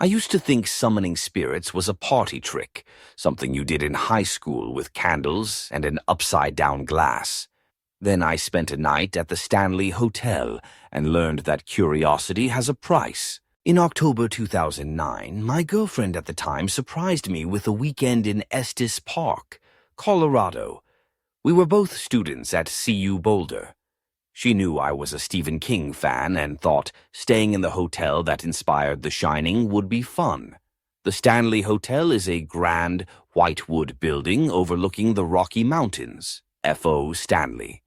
I used to think summoning spirits was a party trick, something you did in high school with candles and an upside-down glass. Then I spent a night at the Stanley Hotel and learned that curiosity has a price. In October 2009, my girlfriend at the time surprised me with a weekend in Estes Park, Colorado. We were both students at CU Boulder. She knew I was a Stephen King fan and thought staying in the hotel that inspired The Shining would be fun. The Stanley Hotel is a grand, white wood building overlooking the Rocky Mountains. F.O. Stanley,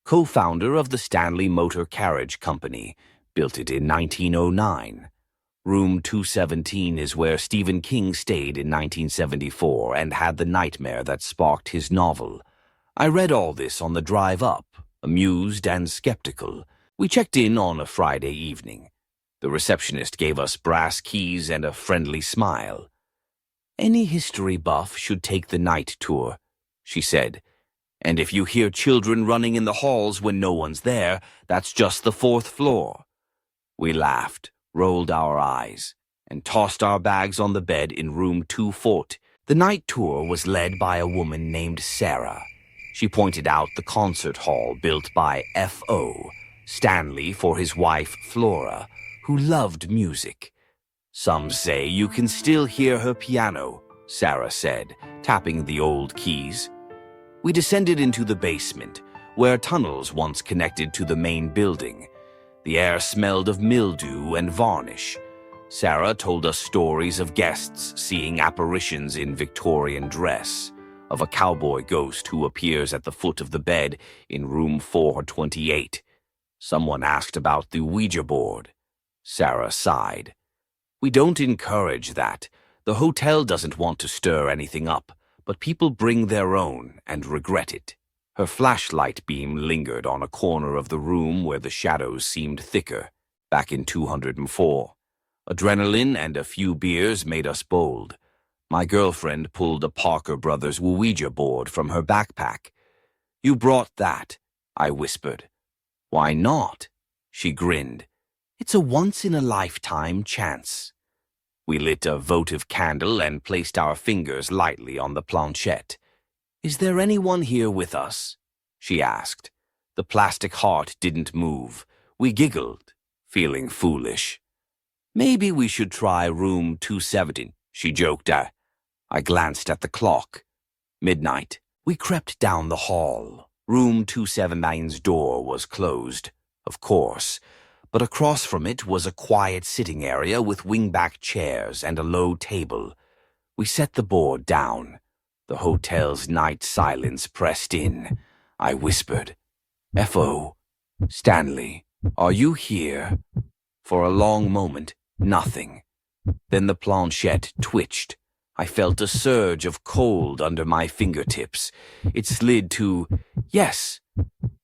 co-founder of the Stanley Motor Carriage Company, built it in 1909. Room 217 is where Stephen King stayed in 1974 and had the nightmare that sparked his novel. I read all this on the drive up, amused and skeptical. We checked in on a Friday evening. The receptionist gave us brass keys and a friendly smile. "Any history buff should take the night tour," she said. "And if you hear children running in the halls when no one's there, that's just the 4th floor." We laughed, rolled our eyes, and tossed our bags on the bed in room 240. The night tour was led by a woman named Sarah. She pointed out the concert hall built by F.O. Stanley for his wife Flora, who loved music. "Some say you can still hear her piano," Sarah said, tapping the old keys. We descended into the basement, where tunnels once connected to the main building. The air smelled of mildew and varnish. Sarah told us stories of guests seeing apparitions in Victorian dress, of a cowboy ghost who appears at the foot of the bed in room 428. Someone asked about the Ouija board. Sarah sighed. "We don't encourage that. The hotel doesn't want to stir anything up, but people bring their own and regret it." Her flashlight beam lingered on a corner of the room where the shadows seemed thicker. Back in 204. Adrenaline and a few beers made us bold. My girlfriend pulled a Parker Brothers Ouija board from her backpack. "You brought that," I whispered. "Why not?" She grinned. "It's a once-in-a-lifetime chance." We lit a votive candle and placed our fingers lightly on the planchette. "Is there anyone here with us?" she asked. The plastic heart didn't move. We giggled, feeling foolish. "Maybe we should try room 217, she joked. I glanced at the clock. Midnight. We crept down the hall. Room 279's door was closed, of course, but across from it was a quiet sitting area with wingback chairs and a low table. We set the board down. The hotel's night silence pressed in. I whispered, "F.O. Stanley, are you here?" For a long moment, nothing. Then the planchette twitched. I felt a surge of cold under my fingertips. It slid to, "Yes."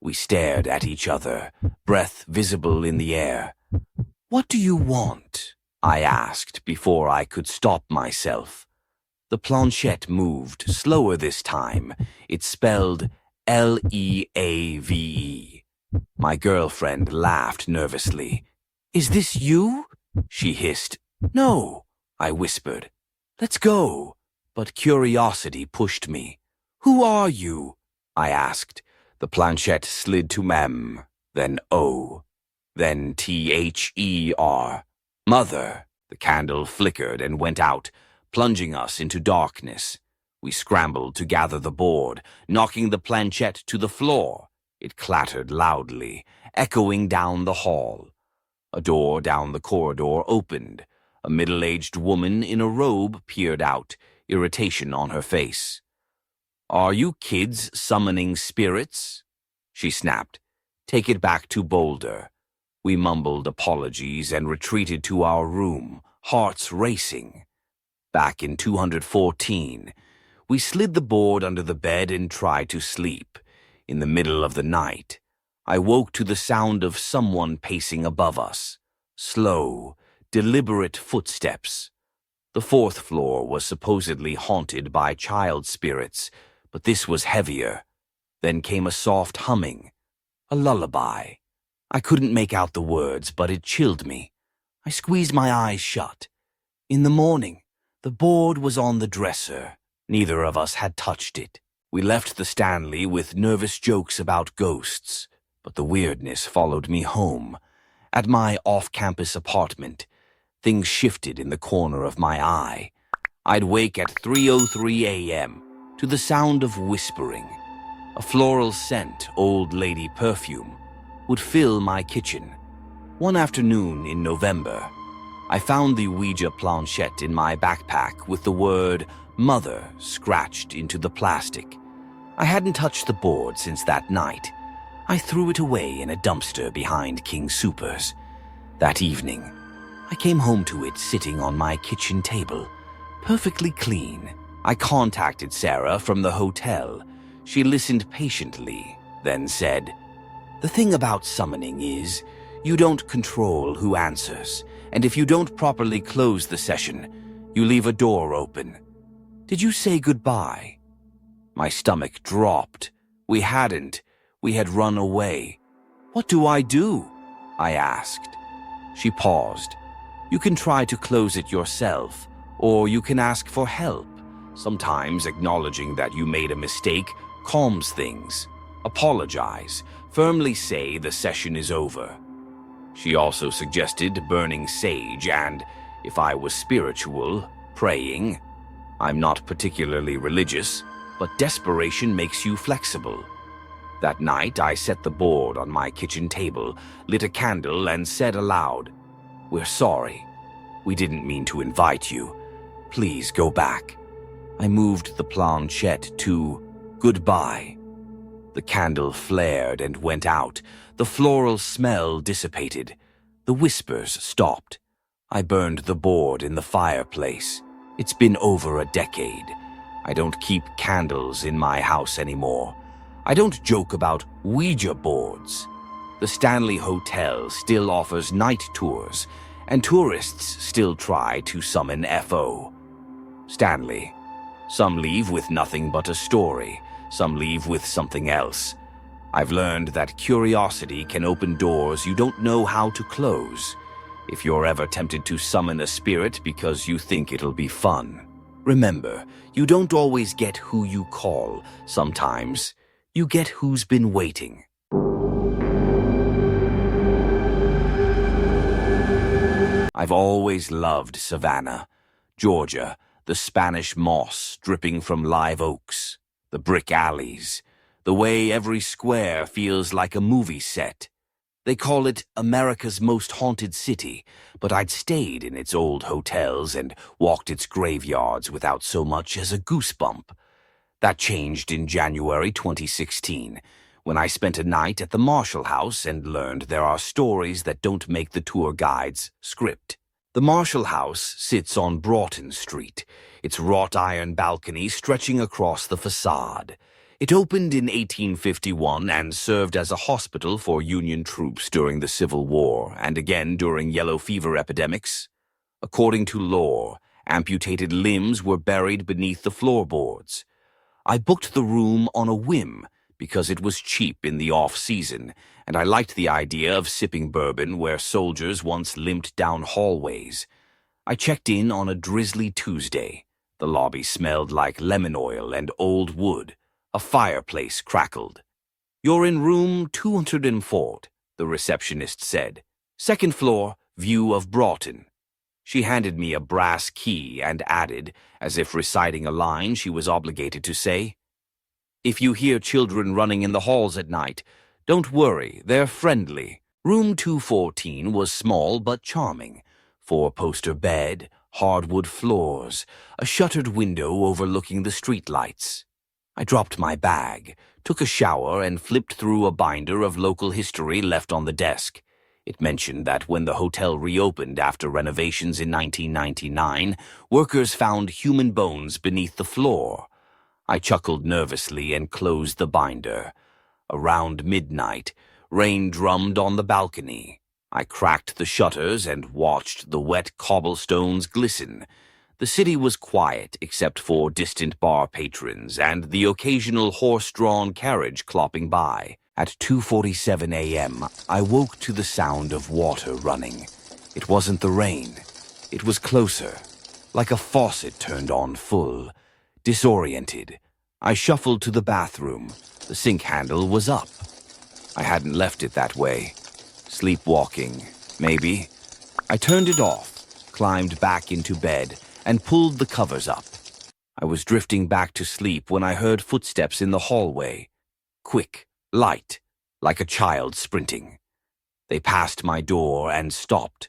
We stared at each other, breath visible in the air. "What do you want?" I asked before I could stop myself. The planchette moved, slower this time. It spelled Leave. My girlfriend laughed nervously. "Is this you?" she hissed. "No," I whispered. "Let's go." But curiosity pushed me. "Who are you?" I asked. The planchette slid to M, then O, then THER. "Mother." The candle flickered and went out, plunging us into darkness. We scrambled to gather the board, knocking the planchette to the floor. It clattered loudly, echoing down the hall. A door down the corridor opened. A middle-aged woman in a robe peered out, irritation on her face. "Are you kids summoning spirits?" she snapped. "Take it back to Boulder." We mumbled apologies and retreated to our room, hearts racing. Back in 214, we slid the board under the bed and tried to sleep. In the middle of the night, I woke to the sound of someone pacing above us. Slow, deliberate footsteps. The 4th floor was supposedly haunted by child spirits, but this was heavier. Then came a soft humming, a lullaby. I couldn't make out the words, but it chilled me. I squeezed my eyes shut. In the morning, the board was on the dresser. Neither of us had touched it. We left the Stanley with nervous jokes about ghosts, but the weirdness followed me home. At my off-campus apartment, things shifted in the corner of my eye. I'd wake at 3:03 a.m. to the sound of whispering. A floral scent, old lady perfume, would fill my kitchen. One afternoon in November, I found the Ouija planchette in my backpack with the word "Mother" scratched into the plastic. I hadn't touched the board since that night. I threw it away in a dumpster behind King Soopers. That evening, I came home to it sitting on my kitchen table, perfectly clean. I contacted Sarah from the hotel. She listened patiently, then said, "The thing about summoning is, you don't control who answers, and if you don't properly close the session, you leave a door open. Did you say goodbye?" My stomach dropped. We hadn't. We had run away. "What do I do?" I asked. She paused. "You can try to close it yourself, or you can ask for help. Sometimes acknowledging that you made a mistake calms things. Apologize. Firmly say the session is over." She also suggested burning sage and, if I was spiritual, praying. I'm not particularly religious, but desperation makes you flexible. That night, I set the board on my kitchen table, lit a candle, and said aloud, "We're sorry. We didn't mean to invite you. Please go back." I moved the planchette to "Goodbye." The candle flared and went out. The floral smell dissipated. The whispers stopped. I burned the board in the fireplace. It's been over a decade. I don't keep candles in my house anymore. I don't joke about Ouija boards. The Stanley Hotel still offers night tours, and tourists still try to summon FO. Stanley. Some leave with nothing but a story. Some leave with something else. I've learned that curiosity can open doors you don't know how to close. If you're ever tempted to summon a spirit because you think it'll be fun, remember, you don't always get who you call. Sometimes, you get who's been waiting. I've always loved Savannah, Georgia, the Spanish moss dripping from live oaks, the brick alleys, the way every square feels like a movie set. They call it America's most haunted city, but I'd stayed in its old hotels and walked its graveyards without so much as a goosebump. That changed in January 2016, when I spent a night at the Marshall House and learned there are stories that don't make the tour guide's script. The Marshall House sits on Broughton Street, its wrought iron balcony stretching across the facade. It opened in 1851 and served as a hospital for Union troops during the Civil War and again during yellow fever epidemics. According to lore, amputated limbs were buried beneath the floorboards. I booked the room on a whim because it was cheap in the off-season, and I liked the idea of sipping bourbon where soldiers once limped down hallways. I checked in on a drizzly Tuesday. The lobby smelled like lemon oil and old wood. A fireplace crackled. "You're in room 204, the receptionist said. "Second floor, view of Broughton." She handed me a brass key and added, as if reciting a line she was obligated to say, "If you hear children running in the halls at night, don't worry, they're friendly." Room 214 was small but charming. Four-poster bed, hardwood floors, a shuttered window overlooking the streetlights. I dropped my bag, took a shower, and flipped through a binder of local history left on the desk. It mentioned that when the hotel reopened after renovations in 1999, workers found human bones beneath the floor. I chuckled nervously and closed the binder. Around midnight, rain drummed on the balcony. I cracked the shutters and watched the wet cobblestones glisten. The city was quiet except for distant bar patrons and the occasional horse-drawn carriage clopping by. At 2:47 a.m., I woke to the sound of water running. It wasn't the rain. It was closer, like a faucet turned on full. Disoriented, I shuffled to the bathroom. The sink handle was up. I hadn't left it that way. Sleepwalking, maybe. I turned it off, climbed back into bed, and pulled the covers up. I was drifting back to sleep when I heard footsteps in the hallway. Quick, light, like a child sprinting. They passed my door and stopped.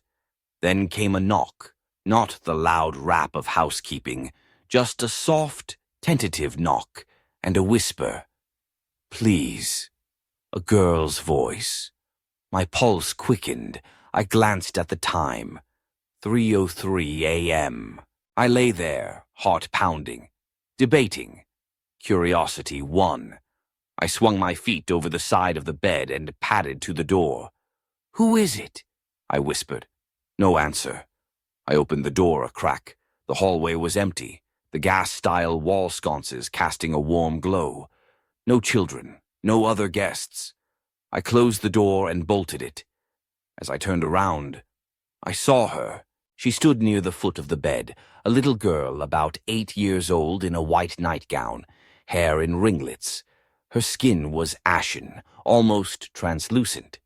Then came a knock, not the loud rap of housekeeping, just a soft, tentative knock and a whisper. "Please." A girl's voice. My pulse quickened. I glanced at the time. 3:03 a.m. I lay there, heart pounding, debating. Curiosity won. I swung my feet over the side of the bed and padded to the door. "Who is it?" I whispered. No answer. I opened the door a crack. The hallway was empty, the gas-style wall sconces casting a warm glow. No children, no other guests. I closed the door and bolted it. As I turned around, I saw her. She stood near the foot of the bed, a little girl about 8 years old in a white nightgown, hair in ringlets. Her skin was ashen, almost translucent.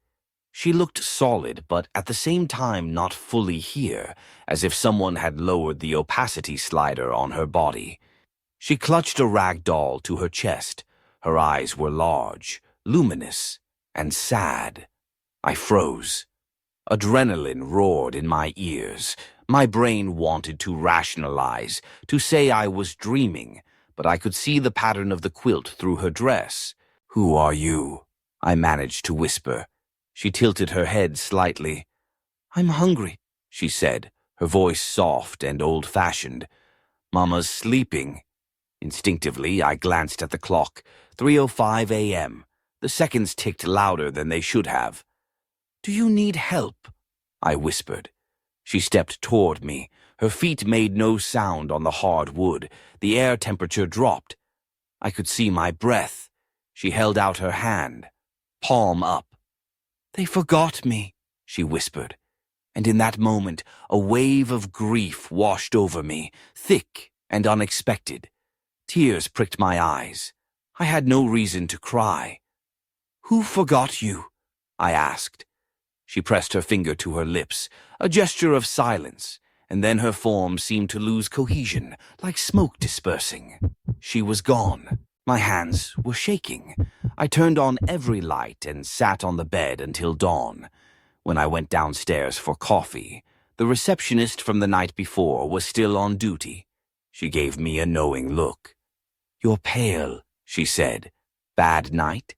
She looked solid, but at the same time not fully here, as if someone had lowered the opacity slider on her body. She clutched a rag doll to her chest. Her eyes were large, luminous, and sad. I froze. Adrenaline roared in my ears. My brain wanted to rationalize, to say I was dreaming, but I could see the pattern of the quilt through her dress. "Who are you?" I managed to whisper. She tilted her head slightly. "I'm hungry," she said, her voice soft and old-fashioned. "Mama's sleeping." Instinctively, I glanced at the clock. 3:05 a.m. The seconds ticked louder than they should have. "Do you need help?" I whispered. She stepped toward me. Her feet made no sound on the hard wood. The air temperature dropped. I could see my breath. She held out her hand, palm up. "They forgot me," she whispered. And in that moment, a wave of grief washed over me, thick and unexpected. Tears pricked my eyes. I had no reason to cry. "Who forgot you?" I asked. She pressed her finger to her lips, a gesture of silence, and then her form seemed to lose cohesion, like smoke dispersing. She was gone. My hands were shaking. I turned on every light and sat on the bed until dawn. When I went downstairs for coffee, the receptionist from the night before was still on duty. She gave me a knowing look. "You're pale," she said. "Bad night?"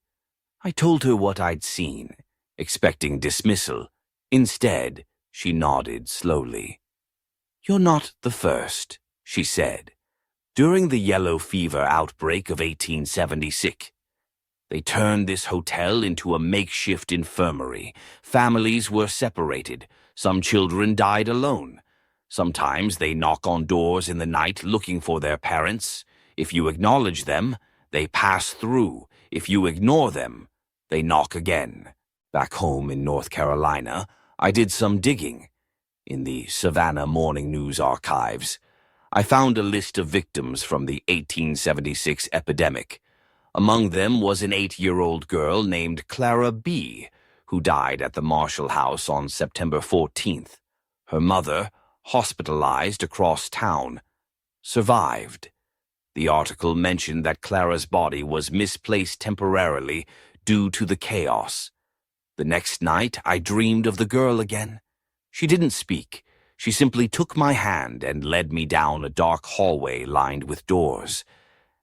I told her what I'd seen, expecting dismissal. Instead, she nodded slowly. "You're not the first," she said. "During the yellow fever outbreak of 1876, they turned this hotel into a makeshift infirmary. Families were separated. Some children died alone. Sometimes they knock on doors in the night looking for their parents. If you acknowledge them, they pass through. If you ignore them, they knock again. Back home in North Carolina, I did some digging. In the Savannah Morning News archives, I found a list of victims from the 1876 epidemic. Among them was an 8-year-old girl named Clara B., who died at the Marshall House on September 14th. Her mother, hospitalized across town, survived. The article mentioned that Clara's body was misplaced temporarily due to the chaos. The next night, I dreamed of the girl again. She didn't speak. She simply took my hand and led me down a dark hallway lined with doors.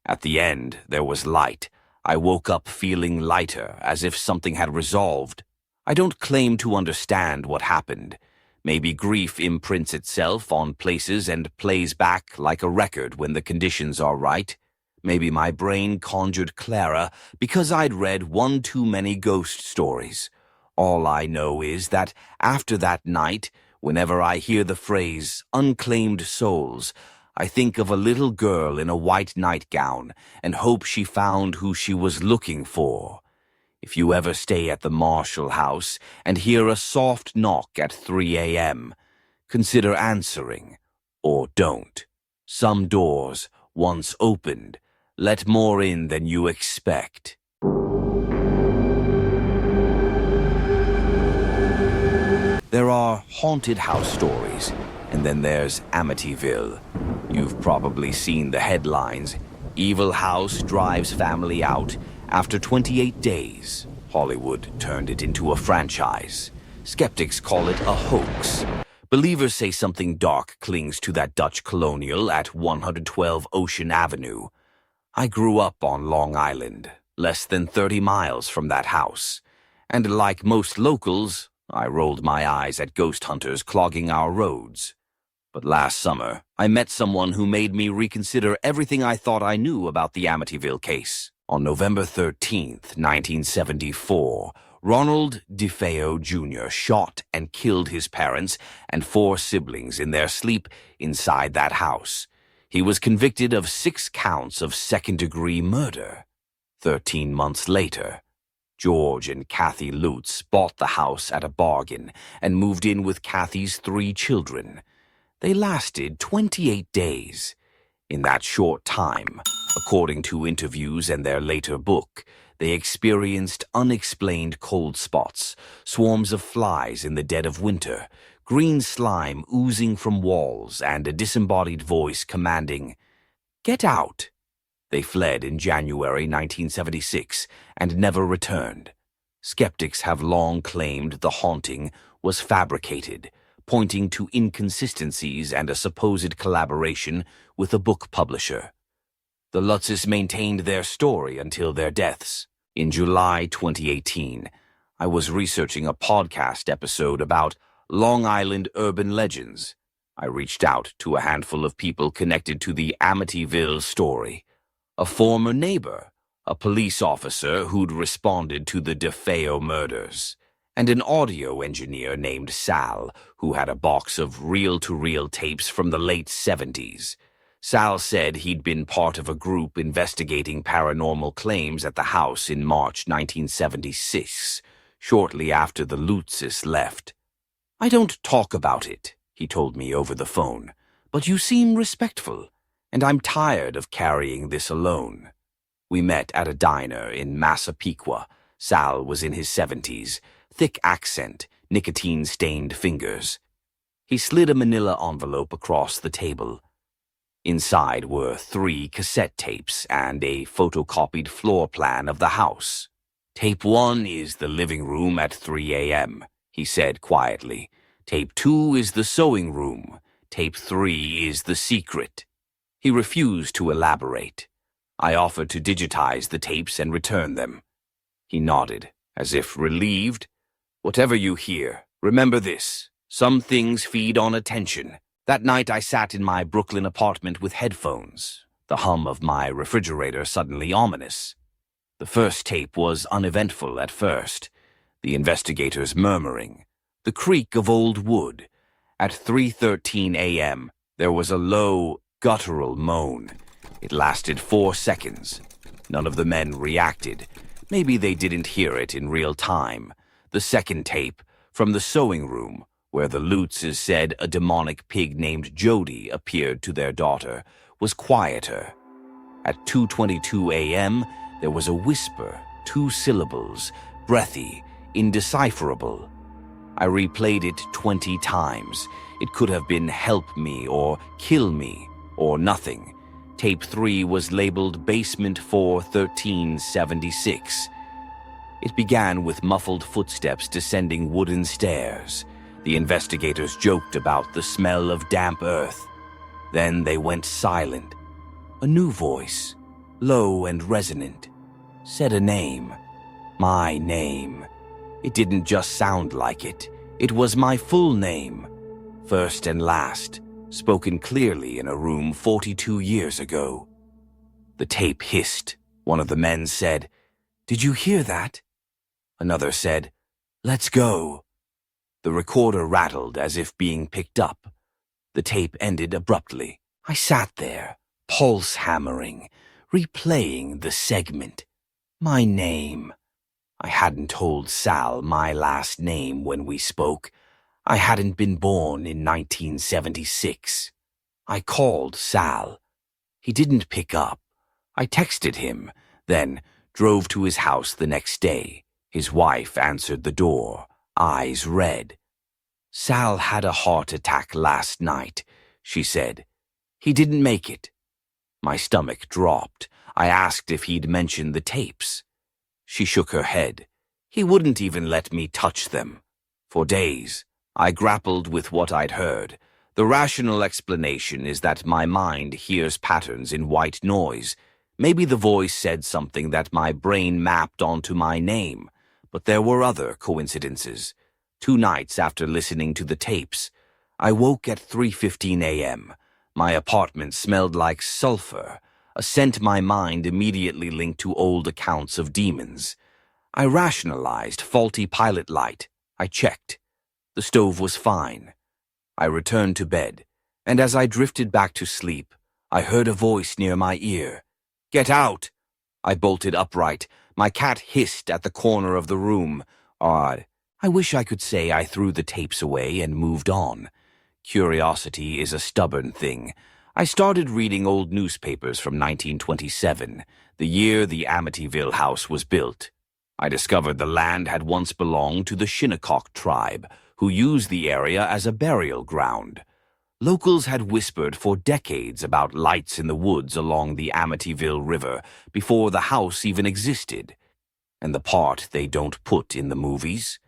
At the end, there was light. I woke up feeling lighter, as if something had resolved. I don't claim to understand what happened. Maybe grief imprints itself on places and plays back like a record when the conditions are right. Maybe my brain conjured Clara because I'd read one too many ghost stories. All I know is that after that night, whenever I hear the phrase unclaimed souls, I think of a little girl in a white nightgown and hope she found who she was looking for. If you ever stay at the Marshall House and hear a soft knock at 3 a.m., consider answering or don't. Some doors, once opened, let more in than you expect. There are haunted house stories, and then there's Amityville. You've probably seen the headlines. Evil house drives family out. After 28 days, Hollywood turned it into a franchise. Skeptics call it a hoax. Believers say something dark clings to that Dutch colonial at 112 Ocean Avenue. I grew up on Long Island, less than 30 miles from that house. And like most locals, I rolled my eyes at ghost hunters clogging our roads. But last summer, I met someone who made me reconsider everything I thought I knew about the Amityville case. On November 13th, 1974, Ronald DeFeo Jr. shot and killed his parents and 4 siblings in their sleep inside that house. He was convicted of 6 counts of second-degree murder. 13 months later, George and Kathy Lutz bought the house at a bargain and moved in with Kathy's 3 children. They lasted 28 days. In that short time, according to interviews and their later book, they experienced unexplained cold spots, swarms of flies in the dead of winter, green slime oozing from walls, and a disembodied voice commanding, "Get out!" They fled in January 1976 and never returned. Skeptics have long claimed the haunting was fabricated, pointing to inconsistencies and a supposed collaboration with a book publisher. The Lutzes maintained their story until their deaths. In July 2018, I was researching a podcast episode about Long Island urban legends. I reached out to a handful of people connected to the Amityville story. A former neighbor, a police officer who'd responded to the DeFeo murders, and an audio engineer named Sal, who had a box of reel-to-reel tapes from the late 70s. Sal said he'd been part of a group investigating paranormal claims at the house in March 1976, shortly after the Lutzes left. "I don't talk about it," he told me over the phone, "but you seem respectful, and I'm tired of carrying this alone." We met at a diner in Massapequa. Sal was in his 70s, thick accent, nicotine-stained fingers. He slid a manila envelope across the table. Inside were 3 cassette tapes and a photocopied floor plan of the house. "Tape 1 is the living room at 3 a.m., he said quietly. "Tape 2 is the sewing room. Tape 3 is the secret." He refused to elaborate. I offered to digitize the tapes and return them. He nodded, as if relieved. "Whatever you hear, remember this. Some things feed on attention." That night I sat in my Brooklyn apartment with headphones, the hum of my refrigerator suddenly ominous. The first tape was uneventful at first, the investigators murmuring, the creak of old wood. At 3:13 a.m., there was a low, guttural moan. It lasted 4 seconds. None of the men reacted. Maybe they didn't hear it in real time. The second tape, from the sewing room, where the Lutzes said a demonic pig named Jody appeared to their daughter, was quieter. At 2:22 a.m., there was a whisper, 2 syllables, breathy, indecipherable. I replayed it 20 times. It could have been "help me" or "kill me" or nothing. Tape 3 was labeled Basement 41376. It began with muffled footsteps descending wooden stairs. The investigators joked about the smell of damp earth. Then they went silent. A new voice, low and resonant, said a name. My name. It didn't just sound like it. It was my full name. First and last, spoken clearly in a room 42 years ago. The tape hissed. One of the men said, "Did you hear that?" Another said, "Let's go." The recorder rattled as if being picked up. The tape ended abruptly. I sat there, pulse hammering, replaying the segment. My name. I hadn't told Sal my last name when we spoke. I hadn't been born in 1976. I called Sal. He didn't pick up. I texted him, then drove to his house the next day. His wife answered the door, eyes red. "Sal had a heart attack last night," she said. "He didn't make it." My stomach dropped. I asked if he'd mentioned the tapes. She shook her head. He wouldn't even let me touch them. For days, I grappled with what I'd heard. The rational explanation is that my mind hears patterns in white noise. Maybe the voice said something that my brain mapped onto my name. But there were other coincidences. 2 nights after listening to the tapes, I woke at 3:15 a.m. My apartment smelled like sulfur, a scent my mind immediately linked to old accounts of demons. I rationalized faulty pilot light. I checked. The stove was fine. I returned to bed, and as I drifted back to sleep, I heard a voice near my ear. "Get out!" I bolted upright. My cat hissed at the corner of the room. Odd. I wish I could say I threw the tapes away and moved on. Curiosity is a stubborn thing. I started reading old newspapers from 1927, the year the Amityville house was built. I discovered the land had once belonged to the Shinnecock tribe, who used the area as a burial ground. Locals had whispered for decades about lights in the woods along the Amityville River before the house even existed. And the part they don't put in the movies?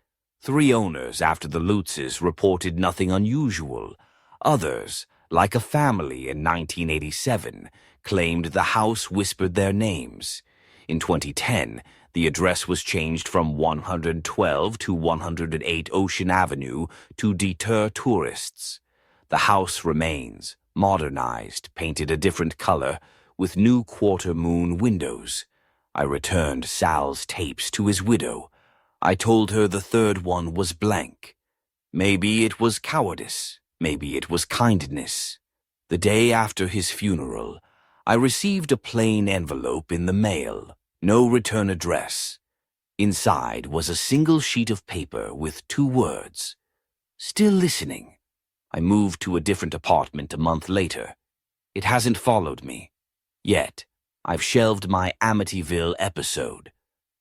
3 owners after the Lutzes reported nothing unusual. Others, like a family in 1987, claimed the house whispered their names. In 2010, the address was changed from 112 to 108 Ocean Avenue to deter tourists. The house remains, modernized, painted a different color, with new quarter-moon windows. I returned Sal's tapes to his widow. I told her the 3rd one was blank. Maybe it was cowardice. Maybe it was kindness. The day after his funeral, I received a plain envelope in the mail. No return address. Inside was a single sheet of paper with 2 words. "Still listening." I moved to a different apartment a month later. It hasn't followed me. Yet, I've shelved my Amityville episode.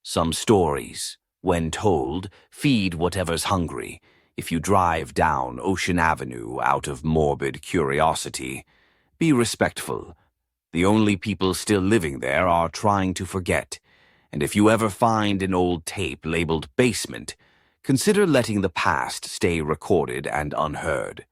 Some stories, when told, feed whatever's hungry. If you drive down Ocean Avenue out of morbid curiosity, be respectful. The only people still living there are trying to forget. And if you ever find an old tape labeled basement, consider letting the past stay recorded and unheard.